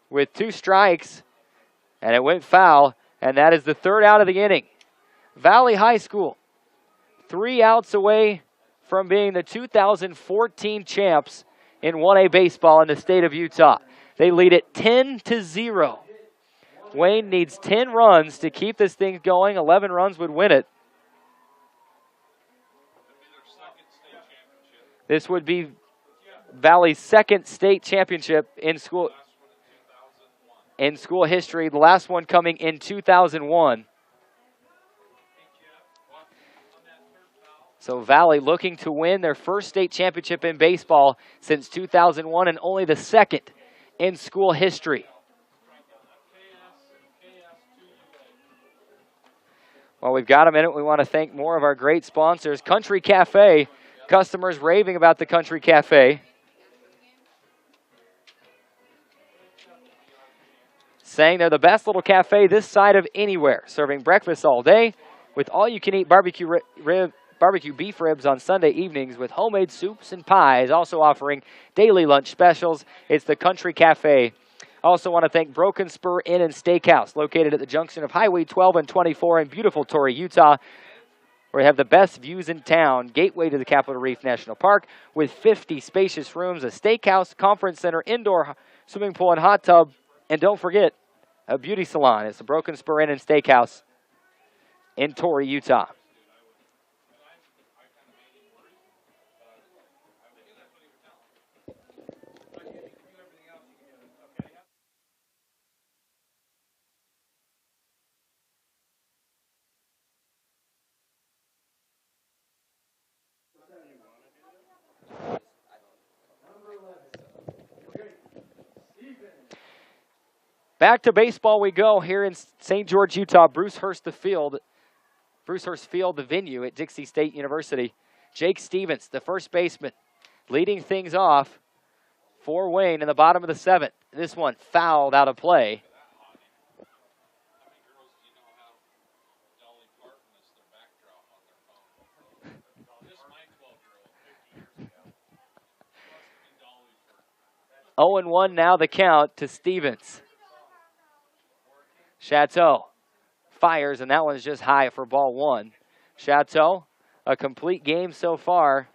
With 2 strikes, and it went foul, and that is the 3rd out of the inning. Valley High School, 3 outs away from being the 2014 champs in 1A baseball in the state of Utah. They lead it 10-0. Wayne needs 10 runs to keep this thing going. 11 runs would win it. This would be Valley's second state championship in school history. The last one coming in 2001. So Valley looking to win their first state championship in baseball since 2001 and only the second in school history. Well, we've got a minute. We want to thank more of our great sponsors. Country Cafe. Customers raving about the Country Cafe. Saying they're the best little cafe this side of anywhere. Serving breakfast all day with all-you-can-eat barbecue beef ribs on Sunday evenings with homemade soups and pies. Also offering daily lunch specials. It's the Country Cafe. Also want to thank Broken Spur Inn and Steakhouse, located at the junction of Highway 12 and 24 in beautiful Torrey, Utah, where we have the best views in town. Gateway to the Capitol Reef National Park with 50 spacious rooms, a steakhouse, conference center, indoor swimming pool, and hot tub. And don't forget, a beauty salon. It's the Broken Spur Inn and Steakhouse in Torrey, Utah. Back to baseball we go here in St. George, Utah. Bruce Hurst Field, the venue at Dixie State University. Jake Stevens, the first baseman, leading things off for Wayne in the bottom of the seventh. This one fouled out of play. Oh and 1 now the count to Stevens. Chateau fires, and that one's just high for ball one. Chateau, a complete game so far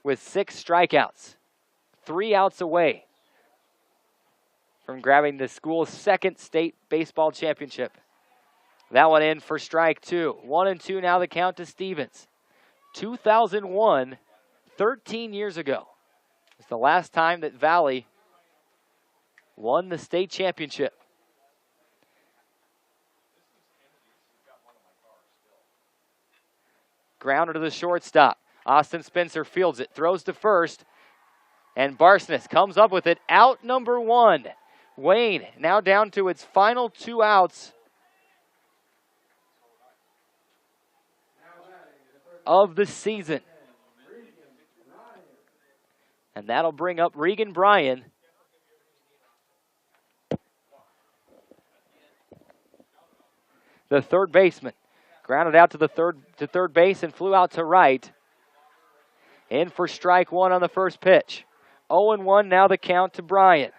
with 6 strikeouts. 3 outs away from grabbing the school's second state baseball championship. That one in for strike 2. 1 and 2 now the count to Stevens. 2001, 13 years ago. It's the last time that Valley won the state championship. Grounder to the shortstop. Austin Spencer fields it, throws to first, and Barsness comes up with it. Out number 1. Wayne now down to its final 2 outs of the season. And that'll bring up Regan Bryan. The third baseman. Grounded out to the third base and flew out to right. In for strike 1 on the first pitch. 0-1 now the count to Bryan.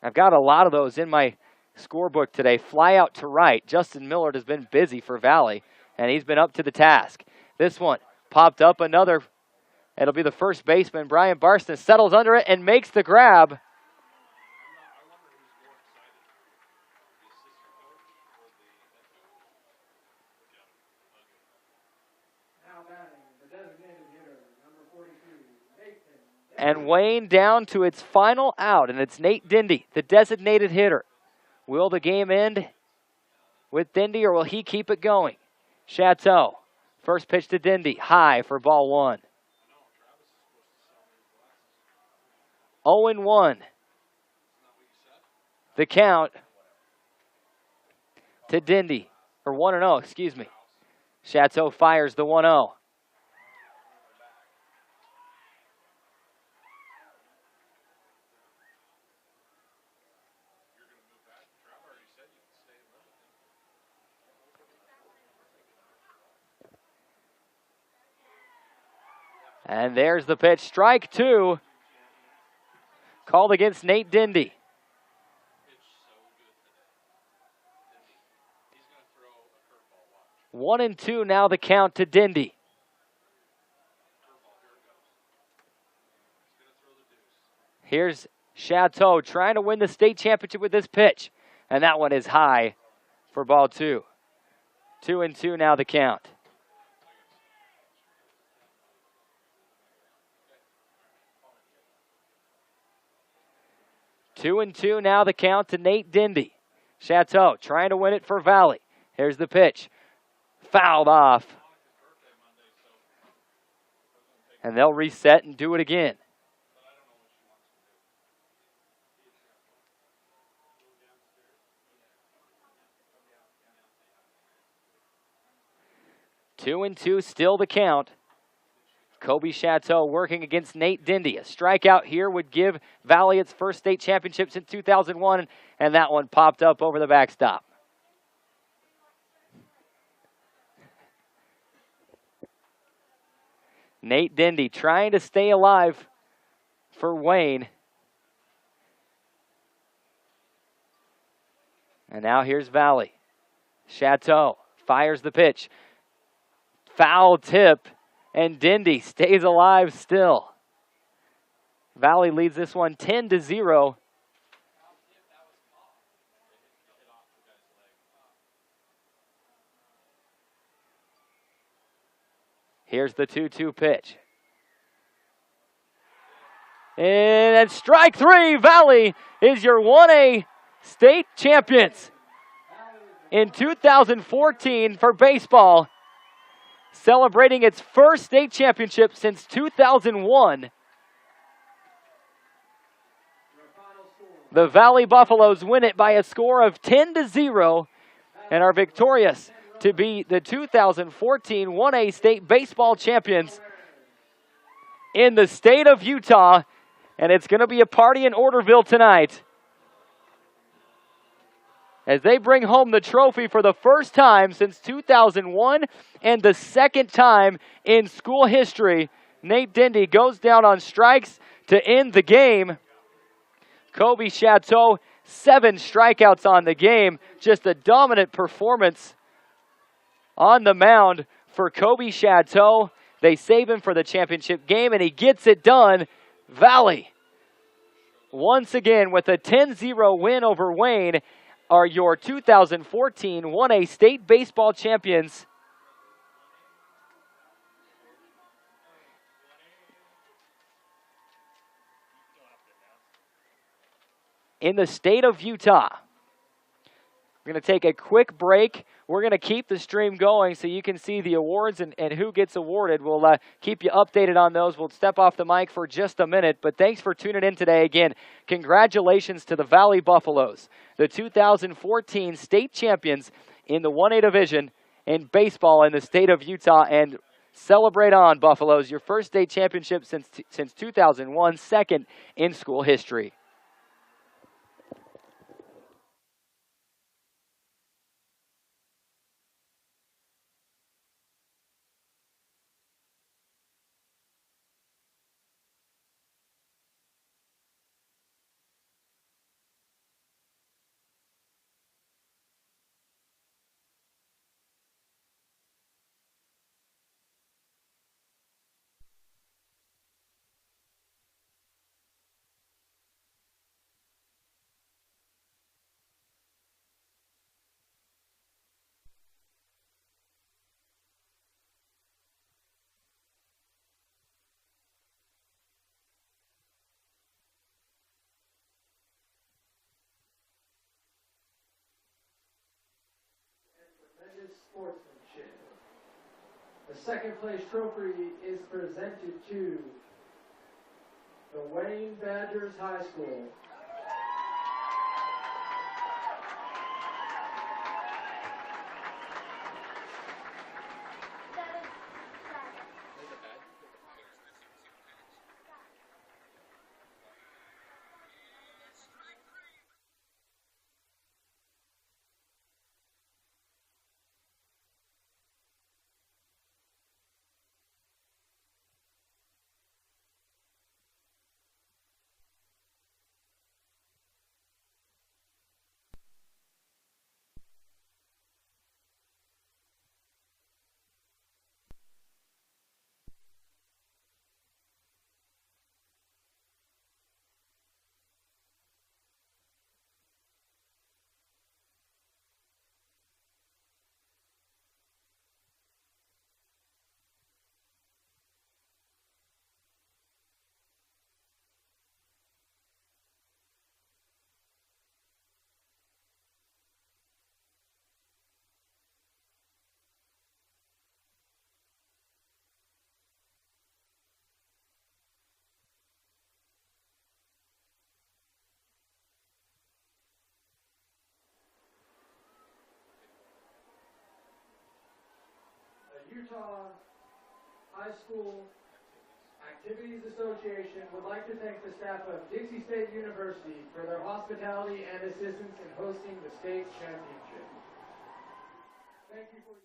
I've got a lot of those in my scorebook today. Fly out to right. Justin Millard has been busy for Valley, and he's been up to the task. This one popped up another. It'll be the first baseman. Brian Barston settles under it and makes the grab. And Wayne down to its final out, and it's Nate Dindy, the designated hitter. Will the game end with Dindy, or will he keep it going? Chateau, first pitch to Dindy, high for ball 1. 0-1. The count to Dindy, or 1-0, excuse me. Chateau fires the 1-0. And there's the pitch. Strike 2. Called against Nate Dindy. One and 2 now the count to Dindy. Here's Chateau trying to win the state championship with this pitch. And that one is high for ball 2. 2-2 now the count. Two and two now the count to Nate Dindy. Chateau trying to win it for Valley. Here's the pitch. Fouled off. And they'll reset and do it again. Two and two, still the count. Kobe Chateau working against Nate Dindy. A strikeout here would give Valley its first state championship since 2001, and that one popped up over the backstop. Nate Dindy trying to stay alive for Wayne. And now here's Valley. Chateau fires the pitch. Foul tip, and Dindy stays alive still. Valley leads this one 10-0. Here's the 2-2 pitch. And strike 3, Valley is your 1A state champions in 2014 for baseball, celebrating its first state championship since 2001. The Valley Buffaloes win it by a score of 10-0 and are victorious to be the 2014 1A state baseball champions in the state of Utah. And it's going to be a party in Orderville tonight as they bring home the trophy for the first time since 2001 and the second time in school history. Nate Dindy goes down on strikes to end the game. Kobe Chateau, 7 strikeouts on the game. Just a dominant performance on the mound for Kobe Chateau. They save him for the championship game, and he gets it done. Valley, once again, with a 10-0 win over Wayne, are your 2014 1A state baseball champions. In the state of Utah. We're going to take a quick break. We're going to keep the stream going so you can see the awards and who gets awarded. We'll keep you updated on those. We'll step off the mic for just a minute, but thanks for tuning in today. Again, congratulations to the Valley Buffaloes, the 2014 state champions in the 1A division in baseball in the state of Utah. And celebrate on, Buffaloes, your first state championship since 2001, second in school history. Sportsmanship. The second place trophy is presented to the Wayne Badgers High School. Utah High School Activities Association would like to thank the staff of Dixie State University for their hospitality and assistance in hosting the state championship. Thank you for